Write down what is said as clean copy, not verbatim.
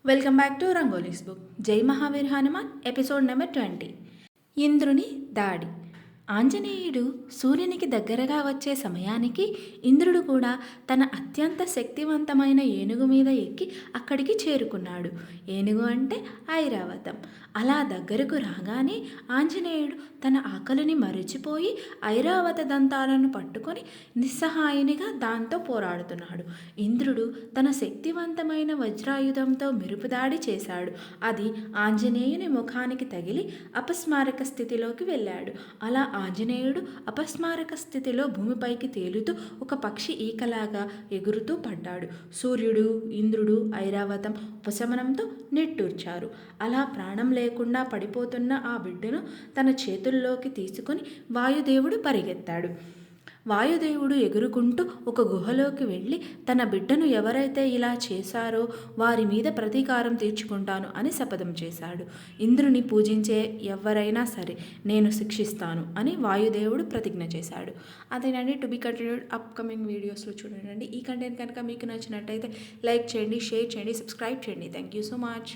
Welcome back to rangolis book. జై Mahavir Hanuman episode number 20. ఇంద్రుని దాడి. ఆంజనేయుడు సూర్యునికి దగ్గరగా వచ్చే సమయానికి ఇంద్రుడు కూడా తన అత్యంత శక్తివంతమైన ఏనుగు మీద ఎక్కి అక్కడికి చేరుకున్నాడు. ఏనుగు అంటే ఐరావతం. అలా దగ్గరకు రాగానే ఆంజనేయుడు తన ఆకలిని మరిచిపోయి ఐరావత దంతాలను పట్టుకొని నిస్సహాయునిగా దాంతో పోరాడుతున్నాడు. ఇంద్రుడు తన శక్తివంతమైన వజ్రాయుధంతో మెరుపుదాడి చేశాడు. అది ఆంజనేయుని ముఖానికి తగిలి అపస్మారక స్థితిలోకి వెళ్ళాడు. అలా ఆంజనేయుడు అపస్మారక స్థితిలో భూమిపైకి తేలుతూ ఒక పక్షి ఈకలాగా ఎగురుతూ పడ్డాడు. సూర్యుడు, ఇంద్రుడు, ఐరావతం ఉపశమనంతో నిట్టూర్చారు. అలా ప్రాణం లేకుండా పడిపోతున్న ఆ బిడ్డను తన చేతుల్లోకి తీసుకొని వాయుదేవుడు పరిగెత్తాడు. వాయుదేవుడు ఎగురుకుంటూ ఒక గుహలోకి వెళ్ళి తన బిడ్డను ఎవరైతే ఇలా చేశారో వారి మీద ప్రతీకారం తీర్చుకుంటాను అని శపథం చేశాడు. ఇంద్రుని పూజించే ఎవరైనా సరే నేను శిక్షిస్తాను అని వాయుదేవుడు ప్రతిజ్ఞ చేశాడు. అదేనండి, టు బి కంటిన్యూడ్ అప్కమింగ్ వీడియోస్లో చూడండి. ఈ కంటెంట్ కనుక మీకు నచ్చినట్టయితే లైక్ చేయండి, షేర్ చేయండి, సబ్స్క్రైబ్ చేయండి. Thank you so much.